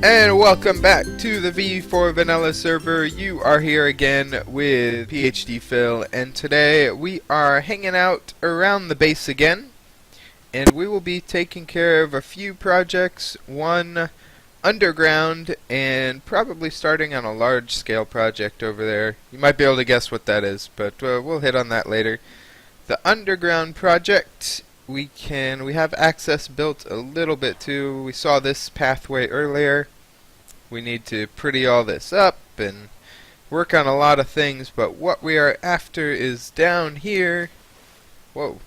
And welcome back to the V4 Vanilla server. You are here again with PhD Phil, and today we are hanging out around the base again, and we will be taking care of a few projects, one underground, and probably starting on a large scale project over there. You might be able to guess what that is, but we'll hit on that later. The underground project, we have access built a little bit to. We saw this pathway earlier. We need to pretty all this up and work on a lot of things, but what we are after is down here. Whoa.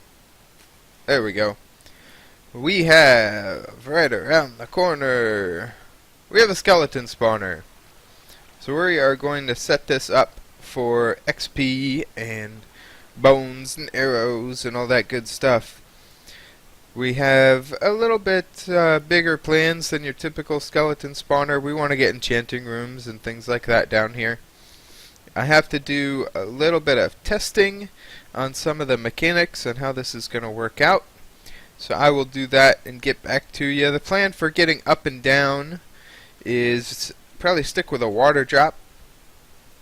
There we go. We have, right around the corner, we have a skeleton spawner. So we are going to set this up for XP and bones and arrows and all that good stuff. We have a little bit bigger plans than your typical skeleton spawner. We want to get enchanting rooms and things like that down here. I have to do a little bit of testing on some of the mechanics and how this is going to work out. So I will do that and get back to you. The plan for getting up and down is probably stick with a water drop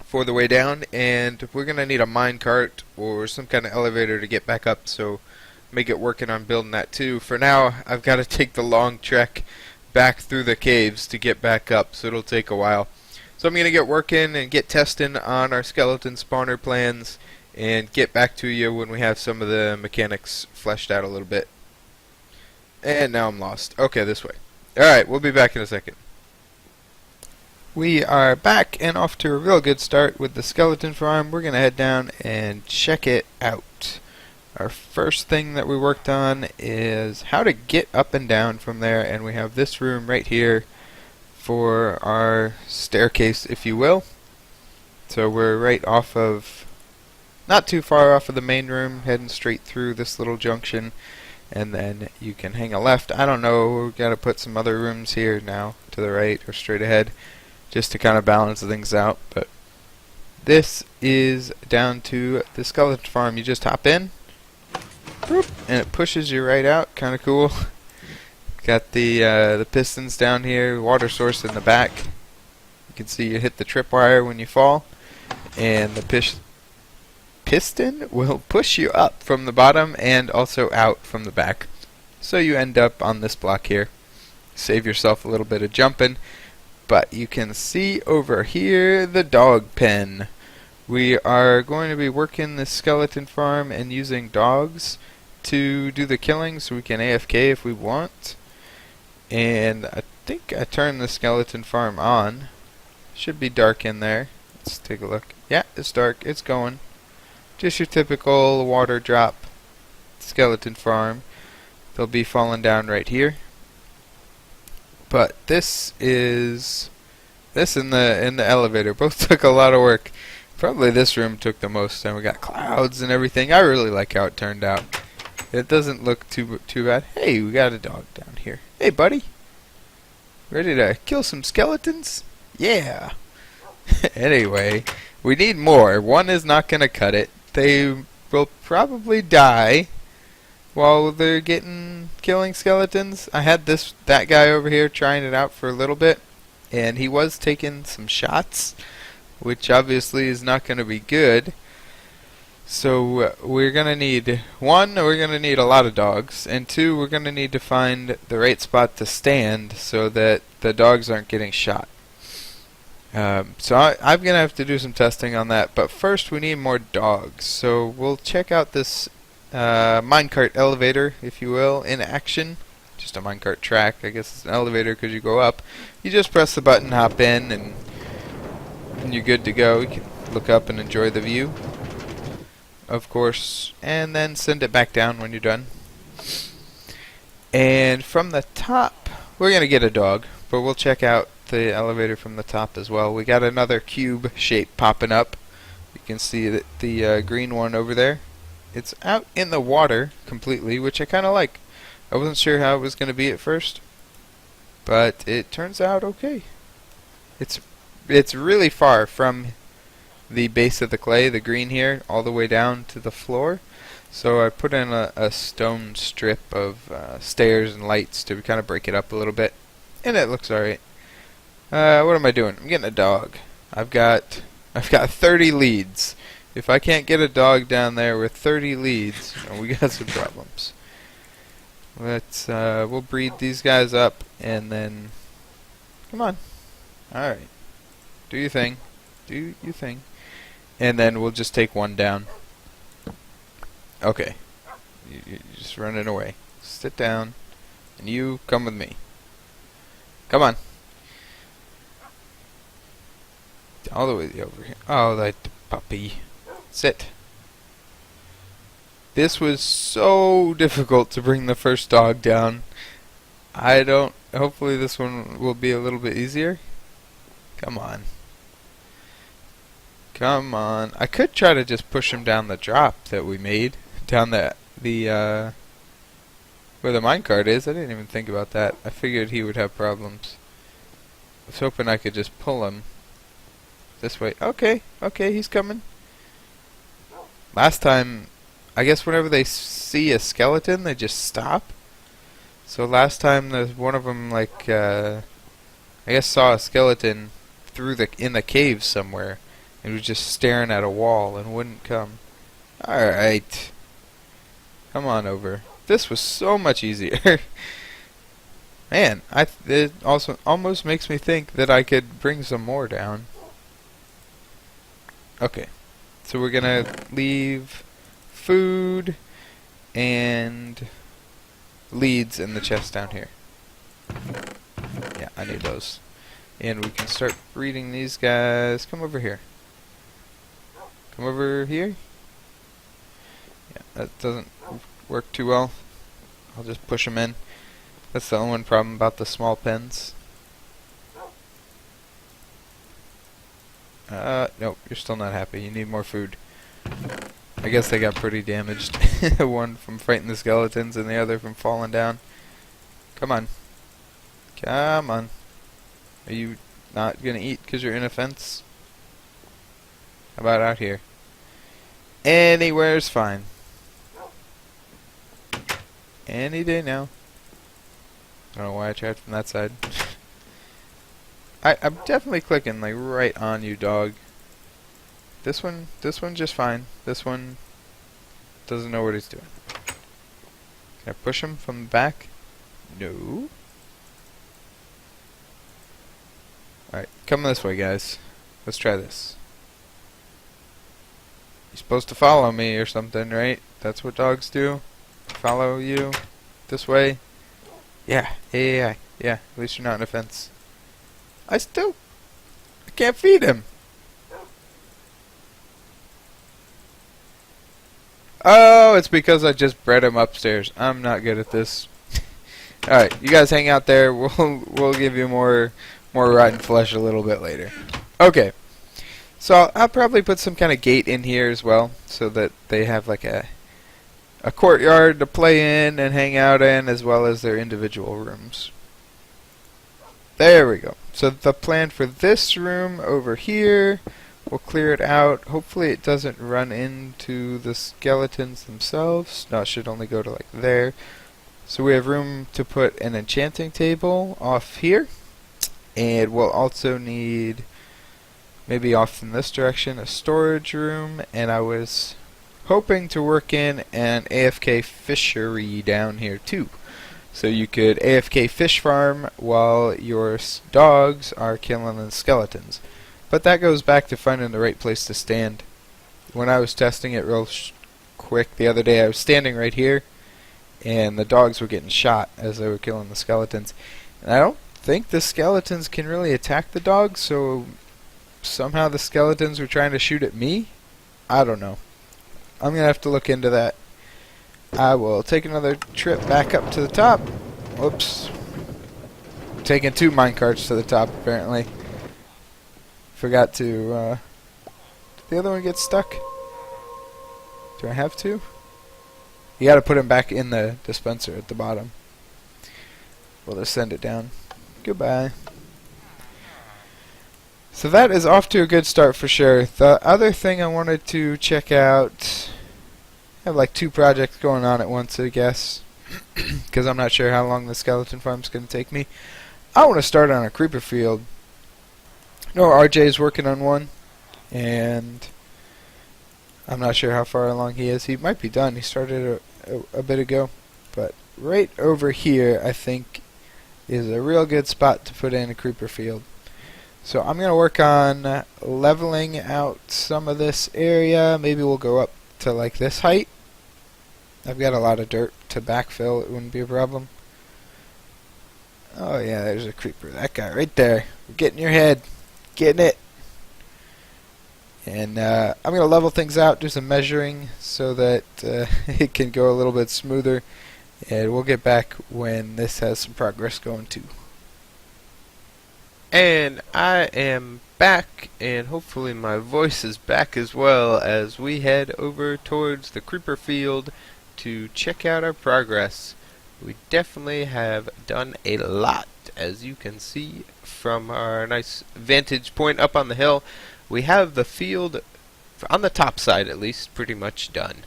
for the way down, and we're going to need a minecart or some kind of elevator to get back up, so make it working on building that too. For now, I've got to take the long trek back through the caves to get back up, so it'll take a while. So I'm going to get working and get testing on our skeleton spawner plans and get back to you when we have some of the mechanics fleshed out a little bit. And now I'm lost. Okay, this way. Alright, we'll be back in a second. We are back and off to a real good start with the skeleton farm. We're going to head down and check it out. Our first thing that we worked on is how to get up and down from there, and we have this room right here for our staircase, if you will. So we're right off of, not too far off of the main room, heading straight through this little junction, and then you can hang a left. I don't know, we've got to put some other rooms here now to the right or straight ahead just to kind of balance things out, but this is down to the skeleton farm. You just hop in, and it pushes you right out. Kind of cool. Got the pistons down here, water source in the back. You can see you hit the tripwire when you fall, and the piston will push you up from the bottom and also out from the back. So you end up on this block here. Save yourself a little bit of jumping. But you can see over here the dog pen. We are going to be working this skeleton farm and using dogs to do the killing, so we can AFK if we want. And I think I turned the skeleton farm on. Should be dark in there. Let's take a look. Yeah, it's dark. It's going. Just your typical water drop skeleton farm. They'll be falling down right here. But this and the elevator both took a lot of work. Probably this room took the most, and we got clouds and everything. I really like how it turned out. It doesn't look too bad. Hey, we got a dog down here. Hey, buddy. Ready to kill some skeletons? Yeah. Anyway, we need more. One is not going to cut it. They will probably die while they're killing skeletons. I had that guy over here trying it out for a little bit, and he was taking some shots, which obviously is not going to be good. So we're going to need, one, we're going to need a lot of dogs, and two, we're going to need to find the right spot to stand so that the dogs aren't getting shot. So I'm going to have to do some testing on that, but first we need more dogs. So we'll check out this minecart elevator, if you will, in action. Just a minecart track. I guess it's an elevator because you go up. You just press the button, hop in, and you're good to go. You can look up and enjoy the view, of course, and then send it back down when you're done. And from the top, we're going to get a dog, but we'll check out the elevator from the top as well. We got another cube shape popping up. You can see that the green one over there. It's out in the water completely, which I kind of like. I wasn't sure how it was going to be at first, but it turns out okay. It's really far from the base of the clay, the green here, all the way down to the floor. So I put in a stone strip of stairs and lights to kind of break it up a little bit, and it looks alright. What am I doing? I'm getting a dog. I've got 30 leads. If I can't get a dog down there with 30 leads, we got some problems. We'll breed these guys up and then, come on. Alright. Do your thing. Do your thing. And then we'll just take one down. Okay. You're just running away. Sit down. And you come with me. Come on. All the way over here. Oh, that puppy. Sit. This was so difficult to bring the first dog down. Hopefully this one will be a little bit easier. Come on. Come on. I could try to just push him down the drop that we made. Down where the minecart is. I didn't even think about that. I figured he would have problems. I was hoping I could just pull him this way. Okay, he's coming. Last time, I guess whenever they see a skeleton, they just stop. So last time, there's one of them, like, I guess saw a skeleton in the cave somewhere. It was just staring at a wall and wouldn't come. Alright. Come on over. This was so much easier. Man, it also almost makes me think that I could bring some more down. Okay. So we're gonna leave food and leads in the chest down here. Yeah, I need those. And we can start breeding these guys. Come over here. Come over here. Yeah, that doesn't work too well. I'll just push them in. That's the only one problem about the small pens. Nope, you're still not happy. You need more food. I guess they got pretty damaged. One from fighting the skeletons and the other from falling down. Come on. Come on. Are you not gonna eat because you're in a fence? How about out here? Anywhere's fine. Any day now. I don't know why I tried from that side. I'm definitely clicking like right on you, dog. This one just fine. This one doesn't know what he's doing. Can I push him from the back? No. Alright, come this way, guys. Let's try this. You're supposed to follow me or something, right? That's what dogs do. Follow you this way. Yeah. At least you're not in a fence. I can't feed him. Oh, it's because I just bred him upstairs. I'm not good at this. Alright, you guys hang out there. We'll give you more rotten flesh a little bit later. Okay. So I'll probably put some kind of gate in here as well, so that they have like a courtyard to play in and hang out in, as well as their individual rooms. There we go. So the plan for this room over here, we'll clear it out. Hopefully it doesn't run into the skeletons themselves. No, it should only go to like there. So we have room to put an enchanting table off here. And we'll also need, maybe off in this direction, a storage room. And I was hoping to work in an AFK fishery down here too. So you could AFK fish farm while your dogs are killing the skeletons. But that goes back to finding the right place to stand. When I was testing it real quick the other day, I was standing right here, and the dogs were getting shot as they were killing the skeletons. And I don't think the skeletons can really attack the dogs, so somehow the skeletons were trying to shoot at me? I don't know. I'm going to have to look into that. I will take another trip back up to the top. Whoops. Taking 2 minecarts to the top, apparently. Forgot to, did the other one get stuck? Do I have to? You gotta put him back in the dispenser at the bottom. We'll just send it down. Goodbye. So that is off to a good start for sure. The other thing I wanted to check out, I have like 2 projects going on at once, I guess, because I'm not sure how long the skeleton farm's going to take me. I want to start on a creeper field No, RJ's working on one, and I'm not sure how far along he is. He might be done. He started a bit ago. But right over here, I think, is a real good spot to put in a creeper field. So I'm going to work on leveling out some of this area. Maybe we'll go up to like this height. I've got a lot of dirt to backfill. It wouldn't be a problem. Oh yeah, there's a creeper. That guy right there. Getting your head. Getting it. And I'm going to level things out, do some measuring so that it can go a little bit smoother. And we'll get back when this has some progress going too. And I am back, and hopefully my voice is back as well as we head over towards the creeper field to check out our progress. We definitely have done a lot, as you can see from our nice vantage point up on the hill. We have the field, on the top side at least, pretty much done.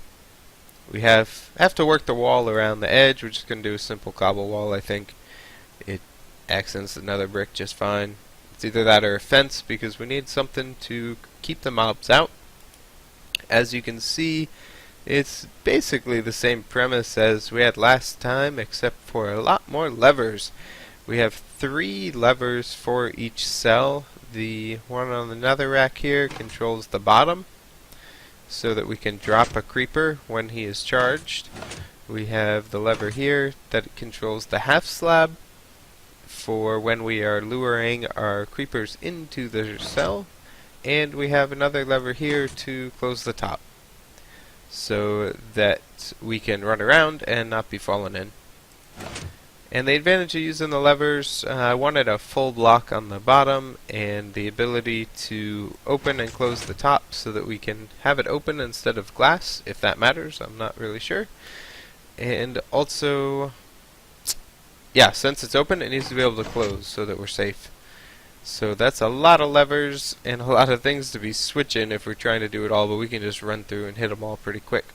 We have to work the wall around the edge. We're just going to do a simple cobble wall, I think. It accents another brick just fine. It's either that or a fence because we need something to keep the mobs out. As you can see, it's basically the same premise as we had last time, except for a lot more levers. We have 3 levers for each cell. The one on the nether rack here controls the bottom, so that we can drop a creeper when he is charged. We have the lever here that controls the half slab for when we are luring our creepers into the cell, and we have another lever here to close the top so that we can run around and not be fallen in. And the advantage of using the levers, I wanted a full block on the bottom and the ability to open and close the top so that we can have it open instead of glass, if that matters. I'm not really sure. And also, yeah, since it's open, it needs to be able to close so that we're safe. So that's a lot of levers and a lot of things to be switching if we're trying to do it all, but we can just run through and hit them all pretty quick.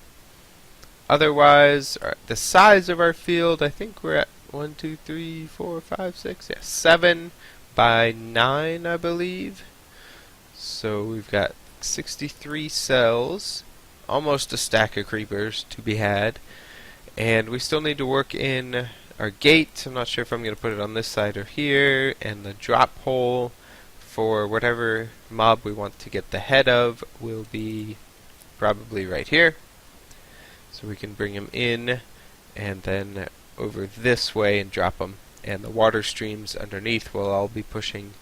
Otherwise, the size of our field, I think we're at 1, 2, 3, 4, 5, 6, yeah, 7 by 9, I believe. So we've got 63 cells, almost a stack of creepers to be had, and we still need to work in our gate. I'm not sure if I'm going to put it on this side or here, and the drop hole for whatever mob we want to get the head of will be probably right here. So we can bring him in and then over this way and drop them. And the water streams underneath will all be pushing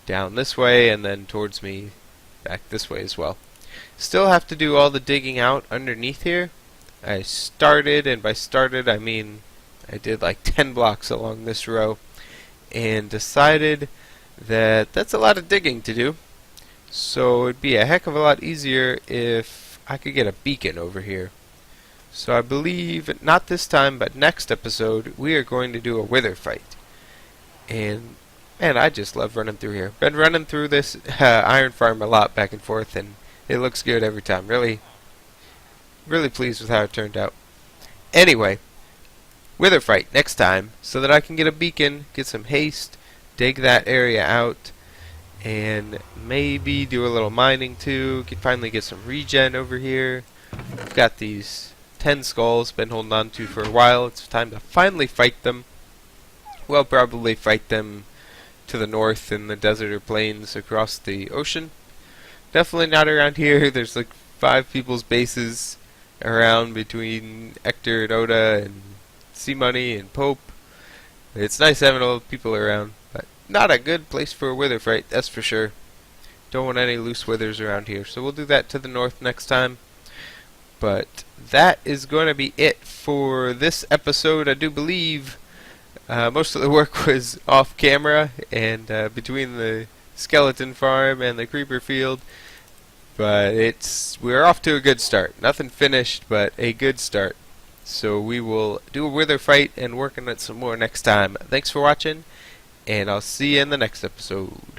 down this way and then towards me back this way as well. Still have to do all the digging out underneath here. I started, and by started I mean I did like 10 blocks along this row and decided that that's a lot of digging to do. So it'd be a heck of a lot easier if I could get a beacon over here. So I believe, not this time, but next episode, we are going to do a wither fight. And, man, I just love running through here. Been running through this iron farm a lot back and forth, and it looks good every time. Really, really pleased with how it turned out. Anyway, wither fight next time, so that I can get a beacon, get some haste, dig that area out, and maybe do a little mining too. Finally get some regen over here. I've got these 10 skulls, been holding on to for a while. It's time to finally fight them. We'll probably fight them to the north in the desert or plains across the ocean. Definitely not around here. There's like 5 people's bases around between Hector and Oda and C-Money and Pope. It's nice having all the people around, but not a good place for a wither fight, that's for sure. Don't want any loose withers around here, so we'll do that to the north next time. But that is going to be it for this episode. I do believe most of the work was off camera and between the skeleton farm and the creeper field. But we're off to a good start. Nothing finished, but a good start. So we will do a wither fight and work on it some more next time. Thanks for watching, and I'll see you in the next episode.